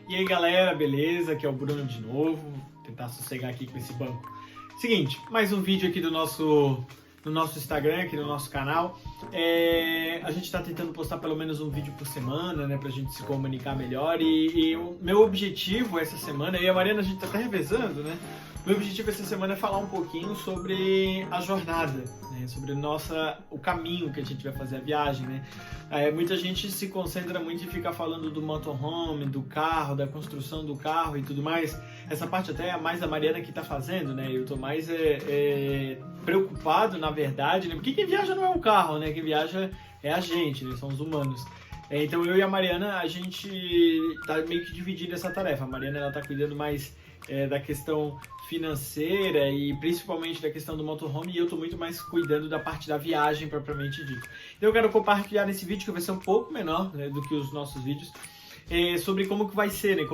E aí galera, beleza? Aqui é o Bruno de novo, vou tentar sossegar aqui com esse banco. Seguinte, mais um vídeo aqui no nosso Instagram, aqui no nosso canal. A gente tá tentando postar pelo menos um vídeo por semana, né, pra gente se comunicar melhor. E o meu objetivo essa semana, eu e a Mariana, a gente tá até revezando, né? Meu objetivo essa semana é falar um pouquinho sobre a jornada, né? Sobre o caminho que a gente vai fazer a viagem, né? Muita gente se concentra muito em ficar falando do motorhome, do carro, da construção do carro e tudo mais. Essa parte até é mais a Mariana que tá fazendo, né? Eu tô mais preocupado, na verdade, né? Porque quem viaja não é o carro, né? Quem viaja é a gente, né? São os humanos. Então eu e a Mariana, a gente tá meio que dividindo essa tarefa. A Mariana, ela tá cuidando mais da questão financeira e principalmente da questão do motorhome, e eu tô muito mais cuidando da parte da viagem propriamente dita. Então eu quero compartilhar nesse vídeo, que vai ser um pouco menor, né, do que os nossos vídeos, sobre como que vai ser, né,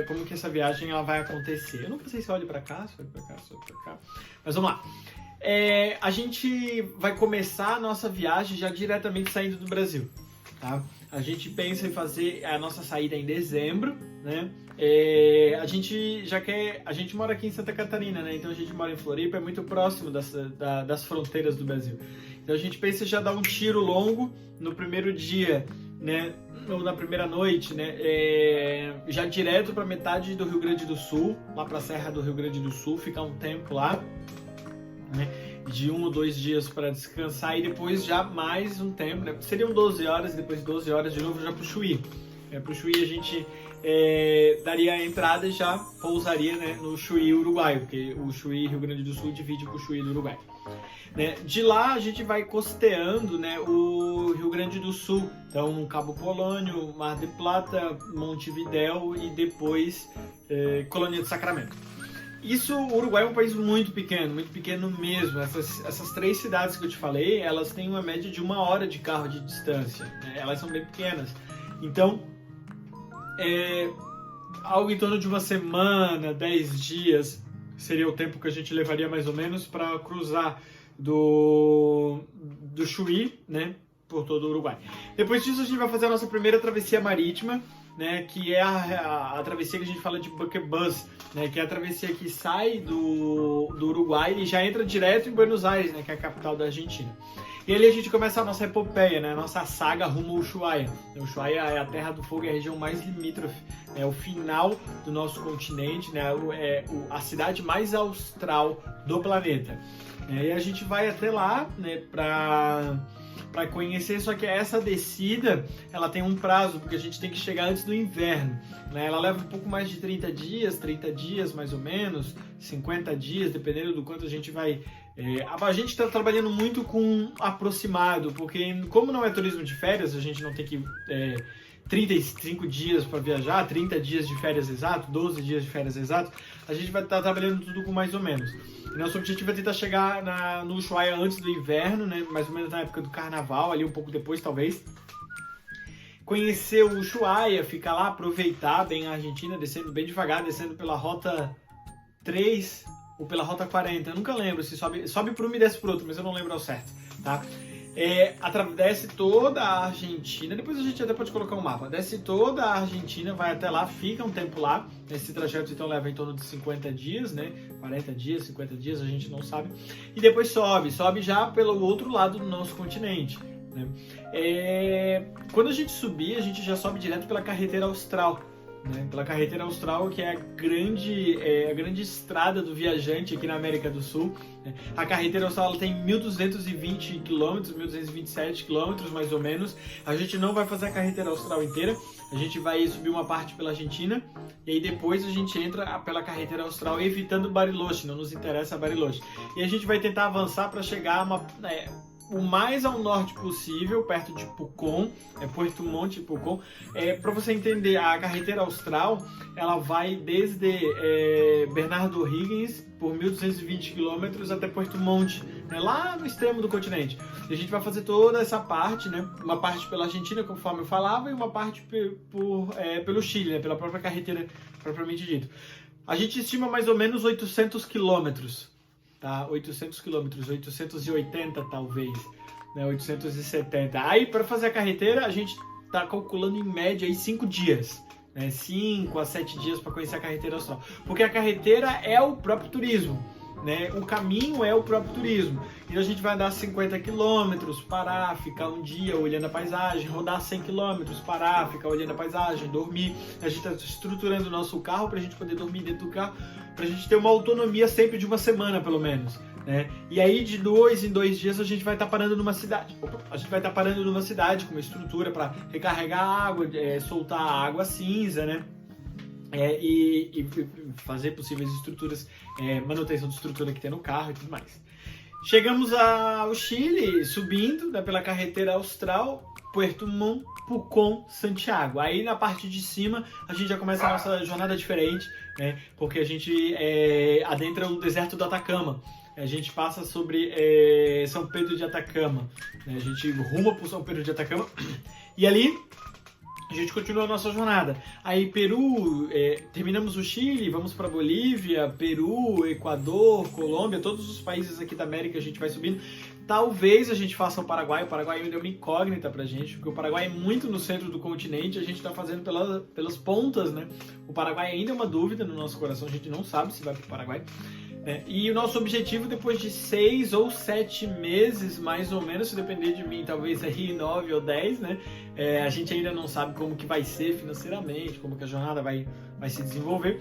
como que essa viagem ela vai acontecer. Eu não sei se olha para cá, se olha para cá, se olha para cá, mas vamos lá. A gente vai começar a nossa viagem já diretamente saindo do Brasil, tá? A gente pensa em fazer a nossa saída em dezembro, né? A gente mora aqui em Santa Catarina, né? Então a gente mora em Floripa, é muito próximo das fronteiras do Brasil. Então a gente pensa em já dar um tiro longo no primeiro dia, né? Ou na primeira noite, né? Já direto para metade do Rio Grande do Sul, lá para a Serra do Rio Grande do Sul, ficar um tempo lá, né? De 1 ou 2 dias para descansar e depois já mais um tempo, né? Seriam 12 horas, depois de 12 horas de novo já para o Chuí. Para o Chuí a gente daria a entrada e já pousaria, né, no Chuí uruguaio, porque o Chuí Rio Grande do Sul divide com o Chuí do Uruguai. Né? De lá a gente vai costeando, né, o Rio Grande do Sul, então Cabo Polônio, Mar del Plata, Montevidéu e depois Colônia de Sacramento. O Uruguai é um país muito pequeno mesmo. Essas 3 cidades que eu te falei, elas têm uma média de 1 hora de carro de distância, né? Elas são bem pequenas. Então, algo em torno de 1 semana, 10 dias, seria o tempo que a gente levaria mais ou menos para cruzar do Chuí, né, por todo o Uruguai. Depois disso, a gente vai fazer a nossa primeira travessia marítima, né, que é a travessia que a gente fala de bucket bus, né, que é a travessia que sai do Uruguai e já entra direto em Buenos Aires, né, que é a capital da Argentina. E ali a gente começa a nossa epopeia, né, a nossa saga rumo ao Ushuaia. O Ushuaia é a Terra do Fogo, é a região mais limítrofe, é o final do nosso continente, né, a cidade mais austral do planeta. E a gente vai até lá, né, para conhecer, só que essa descida, ela tem um prazo, porque a gente tem que chegar antes do inverno, né? Ela leva um pouco mais de 30 dias mais ou menos, 50 dias, dependendo do quanto a gente vai... A gente está trabalhando muito com aproximado, porque como não é turismo de férias, a gente não tem que... 35 dias para viajar, 30 dias de férias exato, 12 dias de férias exato, a gente vai estar trabalhando tudo com mais ou menos. E nosso objetivo é tentar chegar no Ushuaia antes do inverno, né? Mais ou menos na época do carnaval, ali um pouco depois talvez. Conhecer o Ushuaia, ficar lá, aproveitar bem a Argentina, descendo bem devagar, descendo pela rota 3 ou pela rota 40, eu nunca lembro se sobe por um e desce por outro, mas eu não lembro ao certo, tá? Desce toda a Argentina, depois a gente até pode colocar um mapa, desce toda a Argentina, vai até lá, fica um tempo lá, esse trajeto então leva em torno de 50 dias, né, 40 dias, 50 dias, a gente não sabe, e depois sobe já pelo outro lado do nosso continente, né? Quando a gente subir, a gente já sobe direto pela carretera austral, né? Pela carretera austral, que é a grande estrada do viajante aqui na América do Sul, né? A carretera austral ela tem 1.220 km, 1.227 km mais ou menos. A gente não vai fazer a carretera austral inteira, a gente vai subir uma parte pela Argentina e aí depois a gente entra pela carretera austral evitando Bariloche, não nos interessa Bariloche. E a gente vai tentar avançar para chegar o mais ao norte possível, perto de Pucón, Puerto Montt e Pucón. Para você entender, a carretera austral, ela vai desde Bernardo O'Higgins, por 1.220 km até Puerto Montt, né, lá no extremo do continente. E a gente vai fazer toda essa parte, né, uma parte pela Argentina, conforme eu falava, e uma parte pelo Chile, né, pela própria carretera propriamente dito. A gente estima mais ou menos 800 quilômetros. Tá? 800 quilômetros, 880 talvez, né? 870. Aí para fazer a carreteira a gente tá calculando em média aí 5 dias, né? 5 a 7 dias para conhecer a carreteira austral. Porque a carreteira é o próprio turismo, né? O caminho é o próprio turismo. Então a gente vai andar 50 quilômetros, parar, ficar um dia olhando a paisagem, rodar 100 quilômetros, parar, ficar olhando a paisagem, dormir. A gente está estruturando o nosso carro para a gente poder dormir dentro do carro, para a gente ter uma autonomia sempre de uma semana, pelo menos, né? E aí de 2 em 2 dias a gente vai estar parando numa cidade. A gente vai estar parando numa cidade com uma estrutura para recarregar a água, soltar a água cinza, né? E fazer possíveis estruturas, manutenção de estrutura que tem no carro e tudo mais. Chegamos ao Chile, subindo, né, pela carretera austral, Puerto Montt, Pucón, Santiago. Aí na parte de cima a gente já começa a nossa jornada diferente, né, porque a gente adentra o deserto do Atacama. A gente passa sobre São Pedro de Atacama, né, a gente ruma por São Pedro de Atacama e ali a gente continua a nossa jornada. Aí Peru, terminamos o Chile, vamos para Bolívia, Peru, Equador, Colômbia, todos os países aqui da América a gente vai subindo. Talvez a gente faça o Paraguai ainda é uma incógnita pra gente, porque o Paraguai é muito no centro do continente, a gente está fazendo pelas pontas, né? O Paraguai ainda é uma dúvida no nosso coração, a gente não sabe se vai pro Paraguai. E o nosso objetivo, depois de 6 ou 7 meses, mais ou menos, se depender de mim, talvez aí 9 ou 10, né? A gente ainda não sabe como que vai ser financeiramente, como que a jornada vai se desenvolver.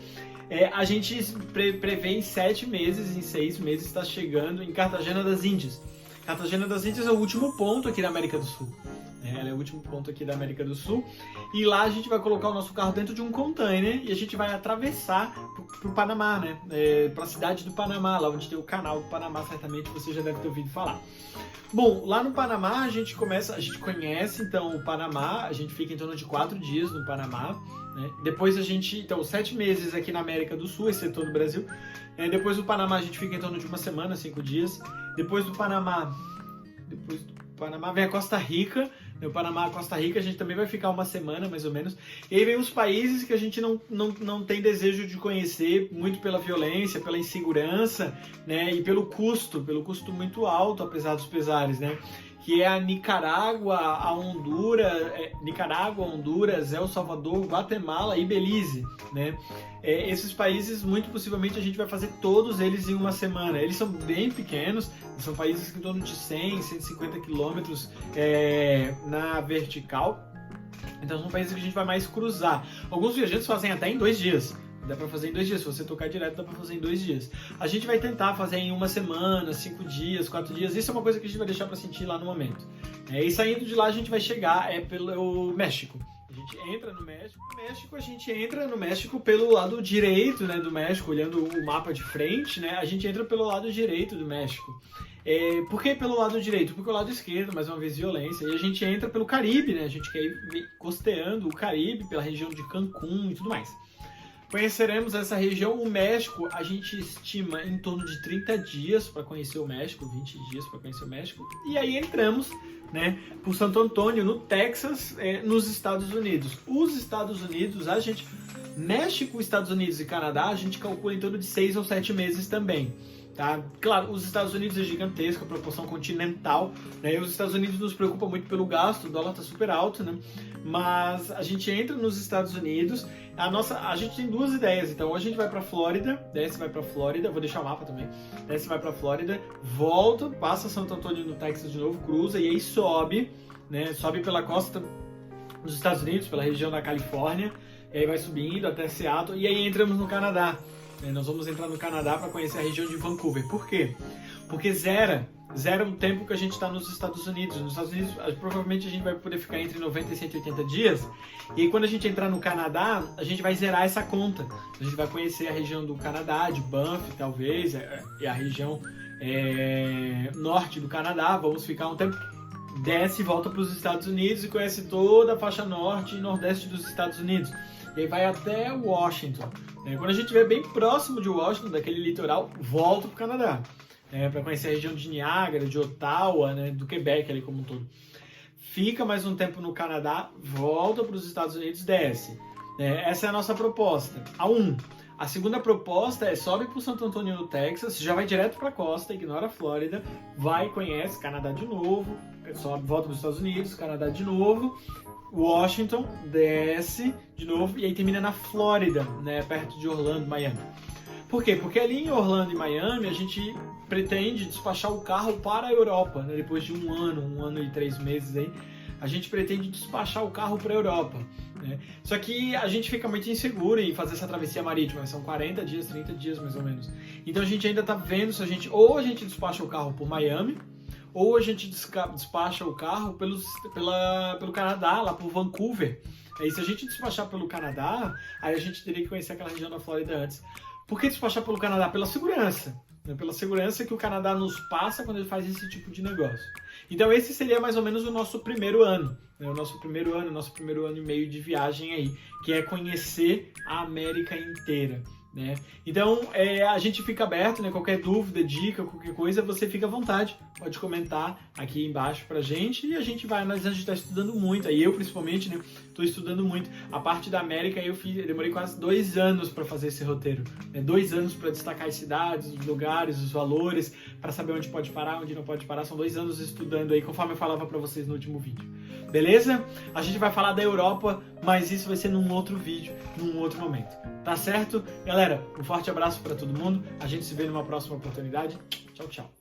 A gente prevê em 7 meses, em 6 meses, estar chegando em Cartagena das Índias. Cartagena das Índias é o último ponto aqui da América do Sul. Ela é o último ponto aqui da América do Sul. E lá a gente vai colocar o nosso carro dentro de um container e a gente vai atravessar para o Panamá, né? Para a cidade do Panamá, lá onde tem o canal do Panamá, certamente você já deve ter ouvido falar. Bom, lá no Panamá a gente conhece então o Panamá, a gente fica em torno de 4 dias no Panamá, né? Depois então 7 meses aqui na América do Sul, exceto no Brasil. Depois do Panamá a gente fica em torno de uma semana, 5 dias. Depois do Panamá vem a Costa Rica. No Panamá, Costa Rica, a gente também vai ficar uma semana, mais ou menos. E aí vem os países que a gente não tem desejo de conhecer, muito pela violência, pela insegurança, né? E pelo custo muito alto, apesar dos pesares, né? Que é a Nicarágua, a Honduras, El Salvador, Guatemala e Belize, né? Esses países, muito possivelmente, a gente vai fazer todos eles em uma semana. Eles são bem pequenos, são países em torno de 100, 150 quilômetros na vertical. Então são países que a gente vai mais cruzar. Alguns viajantes fazem até em 2 dias. Dá pra fazer em 2 dias, se você tocar direto dá pra fazer em 2 dias. A gente vai tentar fazer em uma semana, 5 dias, 4 dias. Isso é uma coisa que a gente vai deixar pra sentir lá no momento. E saindo de lá a gente vai chegar pelo México. A gente entra no México. A gente entra no México pelo lado direito, né, do México, olhando o mapa de frente, né? A gente entra pelo lado direito do México. Por que pelo lado direito? Porque o lado esquerdo, mais uma vez, violência. E a gente entra pelo Caribe, né? A gente quer ir costeando o Caribe, pela região de Cancún e tudo mais. Conheceremos essa região. O México, a gente estima em torno de 30 dias para conhecer o México, 20 dias para conhecer o México. E aí entramos, né, por Santo Antônio, no Texas, nos Estados Unidos. Os Estados Unidos, México, Estados Unidos e Canadá, a gente calcula em torno de 6 ou 7 meses também. Tá? Claro, os Estados Unidos é gigantesco, a proporção continental, né? E os Estados Unidos nos preocupa muito pelo gasto, o dólar está super alto, né? Mas a gente entra nos Estados Unidos, a gente tem 2 ideias, então ou a gente vai para Flórida, desce, vai para Flórida, vou deixar o mapa também, desce, vai para Flórida, volta, passa Santo Antônio no Texas de novo, cruza e aí sobe, né? Sobe pela costa dos Estados Unidos, pela região da Califórnia, e aí vai subindo até Seattle e aí entramos no Canadá. Nós vamos entrar no Canadá para conhecer a região de Vancouver. Por quê? Porque zera o tempo que a gente está nos Estados Unidos. Nos Estados Unidos, provavelmente a gente vai poder ficar entre 90 e 180 dias. E aí, quando a gente entrar no Canadá, a gente vai zerar essa conta. A gente vai conhecer a região do Canadá, de Banff, talvez, e a região norte do Canadá. Vamos ficar um tempo, desce e volta para os Estados Unidos e conhece toda a faixa norte e nordeste dos Estados Unidos. E aí vai até Washington. Quando a gente estiver bem próximo de Washington, daquele litoral, volta para o Canadá. Para conhecer a região de Niagara, de Ottawa, né, do Quebec ali como um todo. Fica mais um tempo no Canadá, volta para os Estados Unidos, desce. Essa é a nossa proposta. A segunda proposta é sobe para o Santo Antônio no Texas, já vai direto para a costa, ignora a Flórida, vai, conhece Canadá de novo, sobe, volta para os Estados Unidos, Canadá de novo, Washington, desce de novo e aí termina na Flórida, né, perto de Orlando, Miami. Por quê? Porque ali em Orlando e Miami a gente pretende despachar o carro para a Europa, né, depois de um ano e 3 meses aí, a gente pretende despachar o carro para a Europa. Né? Só que a gente fica muito inseguro em fazer essa travessia marítima, são 40 dias, 30 dias mais ou menos. Então a gente ainda está vendo se a gente despacha o carro por Miami, ou a gente despacha o carro pelo Canadá, lá por Vancouver. Aí se a gente despachar pelo Canadá, aí a gente teria que conhecer aquela região da Flórida antes. Por que despachar pelo Canadá? Pela segurança. Né? Pela segurança que o Canadá nos passa quando ele faz esse tipo de negócio. Então esse seria mais ou menos o nosso primeiro ano. Né? Nosso primeiro ano e meio de viagem aí, que é conhecer a América inteira. Né? Então a gente fica aberto, né? Qualquer dúvida, dica, qualquer coisa, você fica à vontade, pode comentar aqui embaixo pra gente e a gente vai analisando. A gente está estudando muito, aí eu principalmente, né, estou estudando muito a parte da América. Eu demorei quase 2 anos para fazer esse roteiro, né? 2 anos para destacar as cidades, os lugares, os valores, para saber onde pode parar, onde não pode parar. São 2 anos estudando aí, conforme eu falava para vocês no último vídeo. Beleza? A gente vai falar da Europa, mas isso vai ser num outro vídeo, num outro momento. Tá certo? Galera, um forte abraço para todo mundo. A gente se vê numa próxima oportunidade. Tchau, tchau.